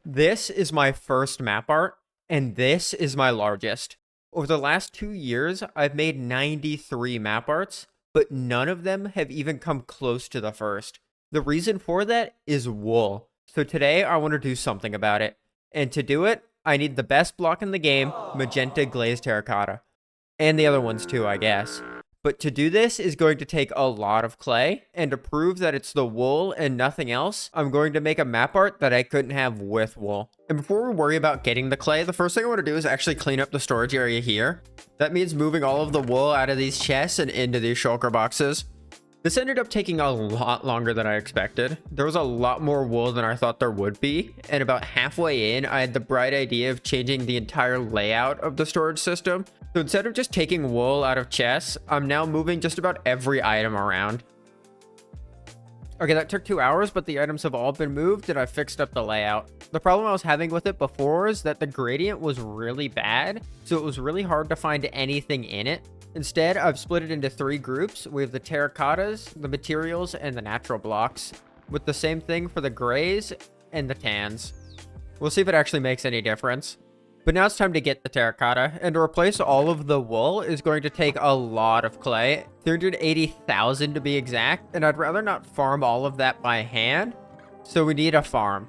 This is my first map art, and this is my largest. Over the last 2 years, I've made 93 map arts, but none of them have even come close to the first. The reason for that is wool. So today I want to do something about it. And to do it, I need the best block in the game, magenta glazed terracotta. And the other ones too, I guess. But to do this is going to take a lot of clay, and to prove that it's the wool and nothing else, I'm going to make a map art that I couldn't have with wool. And before we worry about getting the clay, the first thing I want to do is actually clean up the storage area here. That means moving all of the wool out of these chests and into these shulker boxes. This ended up taking a lot longer than I expected. There was a lot more wool than I thought there would be, and about halfway in, I had the bright idea of changing the entire layout of the storage system. So instead of just taking wool out of chests, I'm now moving just about every item around. Okay, that took 2 hours, but the items have all been moved and I fixed up the layout. The problem I was having with it before is that the gradient was really bad, so it was really hard to find anything in it. Instead, I've split it into 3 groups. We have the terracottas, the materials, and the natural blocks, with the same thing for the grays and the tans. We'll see if it actually makes any difference. But now it's time to get the terracotta, and to replace all of the wool is going to take a lot of clay, 380,000 to be exact, and I'd rather not farm all of that by hand, so we need a farm.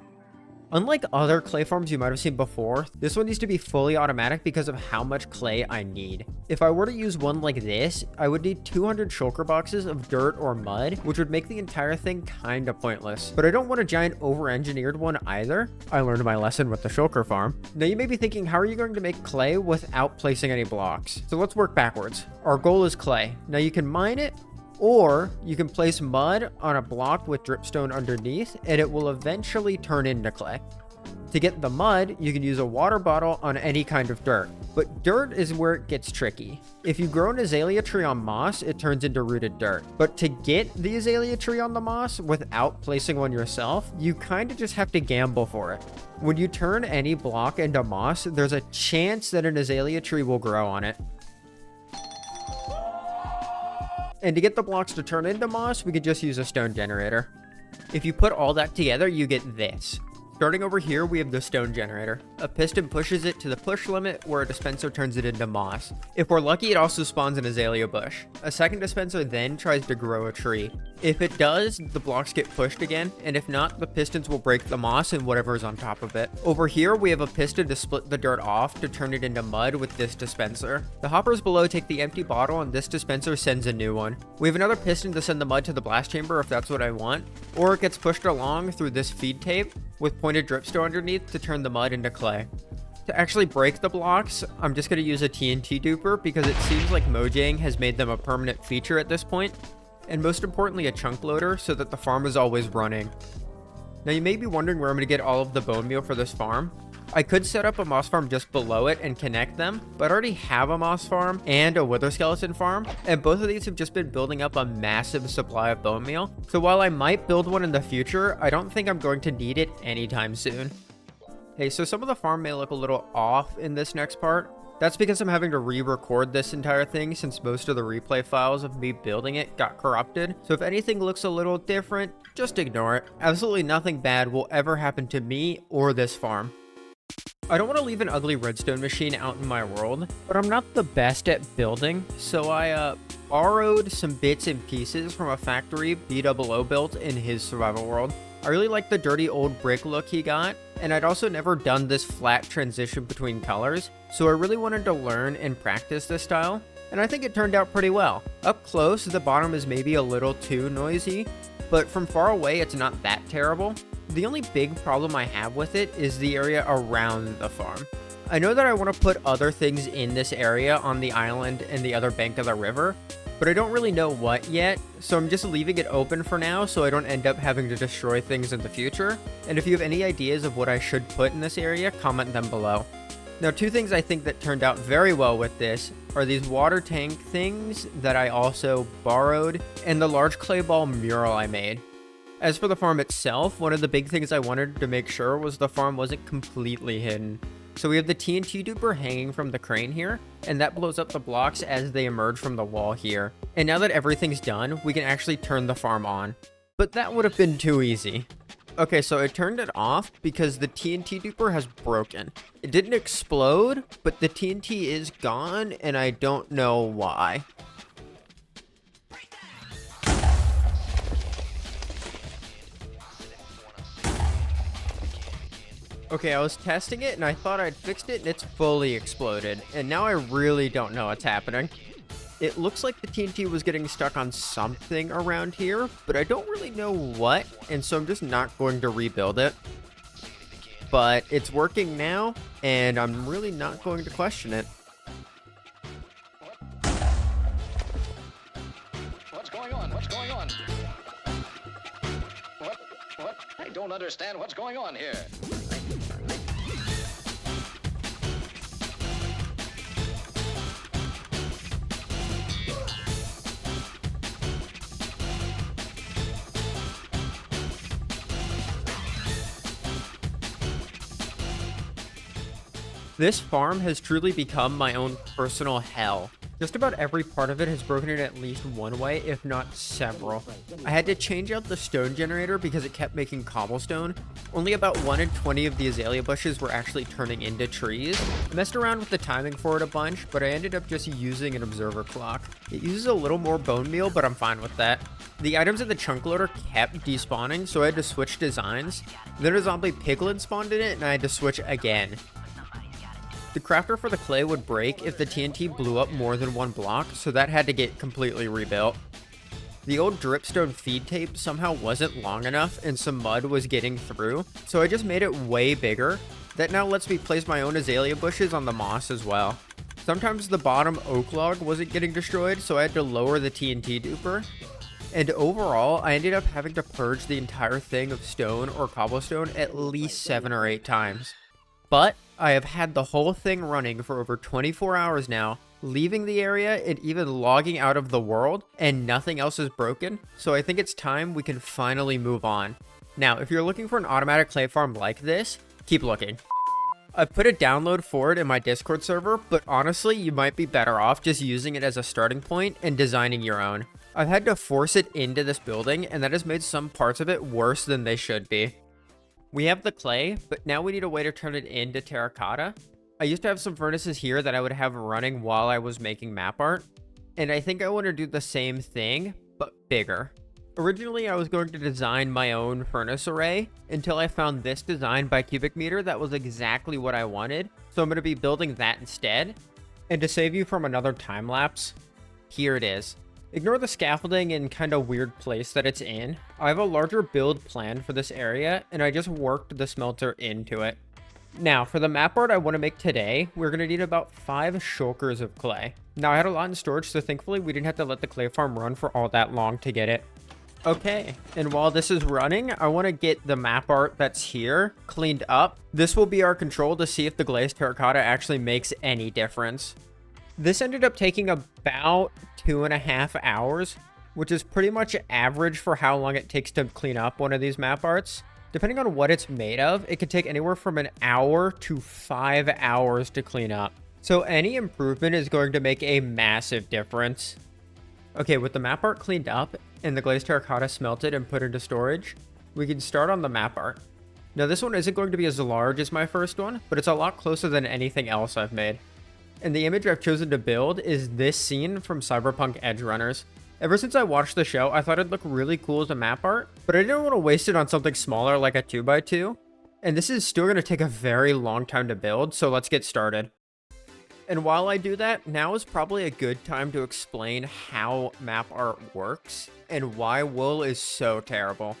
Unlike other clay farms you might have seen before, this one needs to be fully automatic because of how much clay I need. If I were to use one like this, I would need 200 shulker boxes of dirt or mud, which would make the entire thing kinda pointless. But I don't want a giant over-engineered one either. I learned my lesson with the shulker farm. Now you may be thinking, how are you going to make clay without placing any blocks? So let's work backwards. Our goal is clay. Now you can mine it, or you can place mud on a block with dripstone underneath, and it will eventually turn into clay. To get the mud, you can use a water bottle on any kind of dirt. But dirt is where it gets tricky. If you grow an azalea tree on moss, it turns into rooted dirt. But to get the azalea tree on the moss without placing one yourself, you kind of just have to gamble for it. When you turn any block into moss, there's a chance that an azalea tree will grow on it. And to get the blocks to turn into moss, we could just use a stone generator. If you put all that together, you get this. Starting over here, we have the stone generator. A piston pushes it to the push limit where a dispenser turns it into moss. If we're lucky, it also spawns an azalea bush. A second dispenser then tries to grow a tree. If it does, the blocks get pushed again, and if not, the pistons will break the moss and whatever is on top of it. Over here, we have a piston to split the dirt off to turn it into mud with this dispenser. The hoppers below take the empty bottle and this dispenser sends a new one. We have another piston to send the mud to the blast chamber if that's what I want, or it gets pushed along through this feed tape with pointed dripstone underneath to turn the mud into clay. To actually break the blocks, I'm just going to use a TNT duper because it seems like Mojang has made them a permanent feature at this point, and most importantly a chunk loader so that the farm is always running. Now you may be wondering where I'm going to get all of the bone meal for this farm. I could set up a moss farm just below it and connect them, but I already have a moss farm and a wither skeleton farm, and both of these have just been building up a massive supply of bone meal. So while I might build one in the future, I don't think I'm going to need it anytime soon. Hey, so some of the farm may look a little off in this next part. That's because I'm having to re-record this entire thing since most of the replay files of me building it got corrupted. So if anything looks a little different, just ignore it. Absolutely nothing bad will ever happen to me or this farm. I don't want to leave an ugly redstone machine out in my world, but I'm not the best at building, so I borrowed some bits and pieces from a factory B00 built in his survival world. I really like the dirty old brick look he got, and I'd also never done this flat transition between colors, so I really wanted to learn and practice this style, and I think it turned out pretty well. Up close, the bottom is maybe a little too noisy, but from far away it's not that terrible. The only big problem I have with it is the area around the farm. I know that I want to put other things in this area on the island and the other bank of the river, but I don't really know what yet, so I'm just leaving it open for now so I don't end up having to destroy things in the future. And if you have any ideas of what I should put in this area, comment them below. Now, 2 things I think that turned out very well with this are these water tank things that I also borrowed, and the large clay ball mural I made. As for the farm itself, one of the big things I wanted to make sure was the farm wasn't completely hidden. So we have the TNT duper hanging from the crane here, and that blows up the blocks as they emerge from the wall here. And now that everything's done, we can actually turn the farm on. But that would have been too easy. Okay, so I turned it off because the TNT duper has broken. It didn't explode, but the TNT is gone, and I don't know why. Okay, I was testing it, and I thought I'd fixed it, and it's fully exploded. And now I really don't know what's happening. It looks like the TNT was getting stuck on something around here, but I don't really know what, and so I'm just not going to rebuild it. But it's working now, and I'm really not going to question it. What's going on? What's going on? What? I don't understand what's going on here. This farm has truly become my own personal hell. Just about every part of it has broken in at least one way, if not several. I had to change out the stone generator because it kept making cobblestone. Only about 1 in 20 of the azalea bushes were actually turning into trees. I messed around with the timing for it a bunch, but I ended up just using an observer clock. It uses a little more bone meal, but I'm fine with that. The items in the chunk loader kept despawning, so I had to switch designs. Then a zombie piglin spawned in it, and I had to switch again. The crafter for the clay would break if the TNT blew up more than one block, so that had to get completely rebuilt. The old dripstone feed tape somehow wasn't long enough and some mud was getting through, so I just made it way bigger. That now lets me place my own azalea bushes on the moss as well. Sometimes the bottom oak log wasn't getting destroyed, so I had to lower the TNT duper. And overall, I ended up having to purge the entire thing of stone or cobblestone at least 7 or 8 times. But I have had the whole thing running for over 24 hours now, leaving the area and even logging out of the world, and nothing else is broken, so I think it's time we can finally move on. Now, if you're looking for an automatic clay farm like this, keep looking. I've put a download for it in my Discord server, but honestly, you might be better off just using it as a starting point and designing your own. I've had to force it into this building, and that has made some parts of it worse than they should be. We have the clay, but now we need a way to turn it into terracotta. I used to have some furnaces here that I would have running while I was making map art, and I think I want to do the same thing, but bigger. Originally, I was going to design my own furnace array until I found this design by Cubic Meter that was exactly what I wanted, so I'm going to be building that instead. And to save you from another time lapse, here it is. Ignore the scaffolding and kind of weird place that it's in. I have a larger build plan for this area, and I just worked the smelter into it. Now, for the map art I want to make today, we're going to need about 5 shulkers of clay. Now, I had a lot in storage, so thankfully we didn't have to let the clay farm run for all that long to get it. Okay, and while this is running, I want to get the map art that's here cleaned up. This will be our control to see if the glazed terracotta actually makes any difference. This ended up taking about 2.5 hours, which is pretty much average for how long it takes to clean up one of these map arts. Depending on what it's made of, it could take anywhere from an hour to 5 hours to clean up. So any improvement is going to make a massive difference. Okay, with the map art cleaned up and the glazed terracotta smelted and put into storage, we can start on the map art. Now this one isn't going to be as large as my first one, but it's a lot closer than anything else I've made. And the image I've chosen to build is this scene from Cyberpunk Edge Runners. Ever since I watched the show, I thought it'd look really cool as a map art, but I didn't want to waste it on something smaller like a 2x2. And this is still going to take a very long time to build, so let's get started. And while I do that, now is probably a good time to explain how map art works and why wool is so terrible.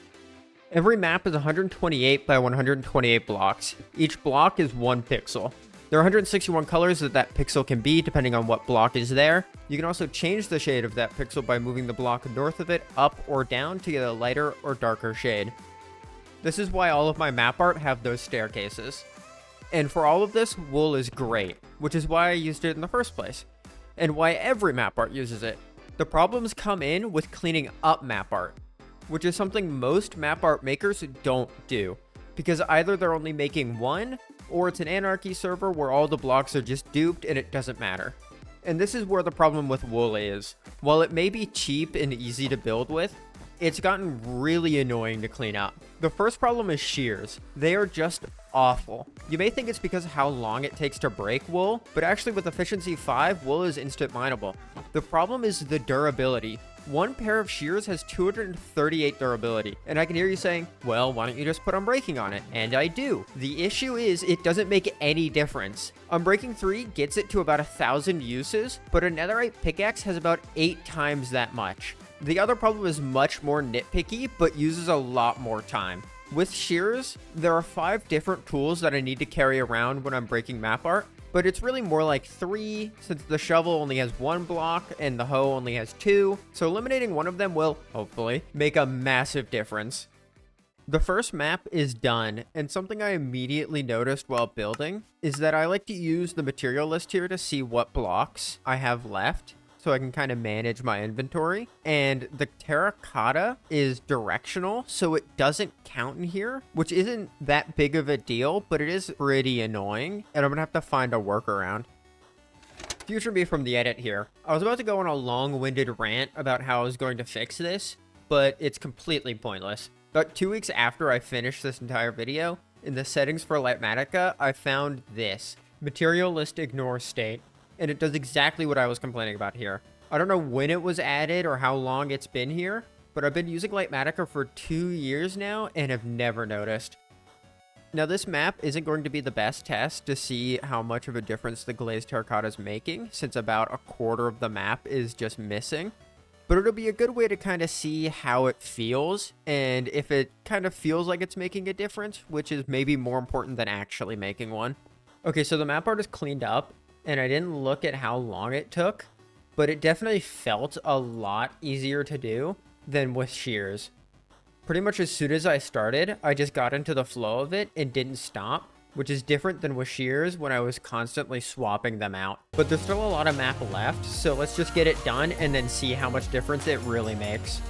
Every map is 128 by 128 blocks. Each block is 1 pixel. There are 161 colors that pixel can be depending on what block is there. You can also change the shade of that pixel by moving the block north of it, up or down to get a lighter or darker shade. This is why all of my map art have those staircases. And for all of this, wool is great, which is why I used it in the first place, and why every map art uses it. The problems come in with cleaning up map art, which is something most map art makers don't do, because either they're only making one, or it's an anarchy server where all the blocks are just duped and it doesn't matter. And this is where the problem with wool is. While it may be cheap and easy to build with, it's gotten really annoying to clean up. The first problem is shears. They are just awful. You may think it's because of how long it takes to break wool, but actually with efficiency 5, wool is instant mineable. The problem is the durability. One pair of shears has 238 durability, and I can hear you saying, well, why don't you just put Unbreaking on it? And I do. The issue is it doesn't make any difference. Unbreaking 3 gets it to about 1,000 uses, but a netherite pickaxe has about 8 times that much. The other problem is much more nitpicky, but uses a lot more time. With shears, there are 5 different tools that I need to carry around when I'm breaking map art, but it's really more like 3 since the shovel only has 1 block and the hoe only has 2, so eliminating one of them will, hopefully, make a massive difference. The first map is done, and something I immediately noticed while building is that I like to use the material list here to see what blocks I have left, so I can kind of manage my inventory. And the terracotta is directional, so it doesn't count in here, which isn't that big of a deal, but it is pretty annoying, and I'm gonna have to find a workaround. Future me from the edit here. I was about to go on a long-winded rant about how I was going to fix this, but it's completely pointless. About 2 weeks after I finished this entire video, in the settings for Litematica, I found this. Material list ignore state. And it does exactly what I was complaining about here. I don't know when it was added or how long it's been here, but I've been using Litematica for 2 years now and have never noticed. Now this map isn't going to be the best test to see how much of a difference the glazed terracotta is making, since about a quarter of the map is just missing. But it'll be a good way to kind of see how it feels, and if it kind of feels like it's making a difference, which is maybe more important than actually making one. Okay, so the map art is cleaned up, and I didn't look at how long it took, but it definitely felt a lot easier to do than with shears. Pretty much as soon as I started, I just got into the flow of it and didn't stop, which is different than with shears when I was constantly swapping them out. But there's still a lot of map left, so let's just get it done and then see how much difference it really makes.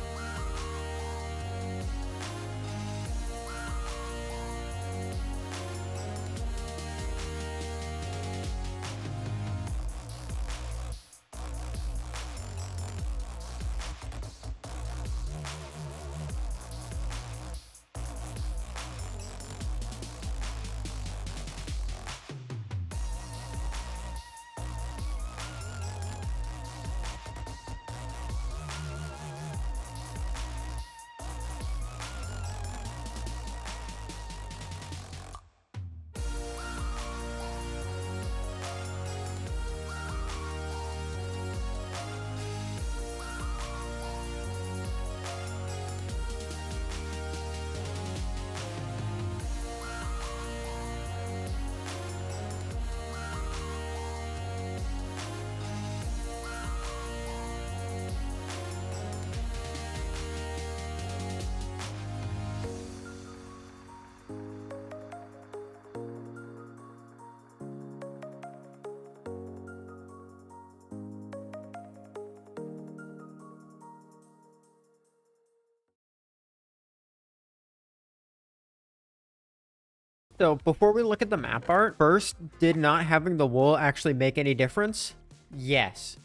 So before we look at the map art, first, did not having the wool actually make any difference? Yes.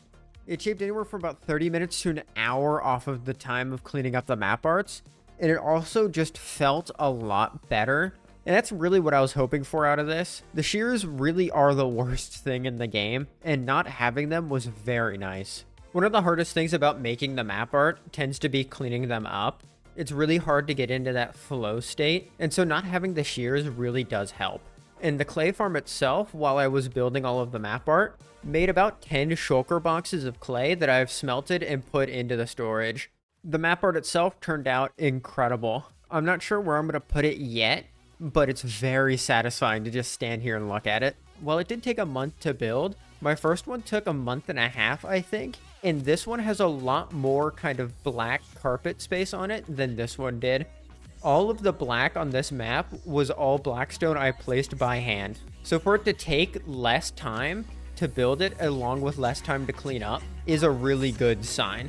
It shaved anywhere from about 30 minutes to an hour off of the time of cleaning up the map arts, and it also just felt a lot better. And that's really what I was hoping for out of this. The shears really are the worst thing in the game, and not having them was very nice. One of the hardest things about making the map art tends to be cleaning them up. It's really hard to get into that flow state, and so not having the shears really does help. And the clay farm itself, while I was building all of the map art, made about 10 shulker boxes of clay that I've smelted and put into the storage. The map art itself turned out incredible. I'm not sure where I'm going to put it yet, but it's very satisfying to just stand here and look at it. While it did take a month to build, my first one took a month and a half, I think, and this one has a lot more kind of black carpet space on it than this one did. All of the black on this map was all blackstone I placed by hand. So for it to take less time to build it along with less time to clean up is a really good sign.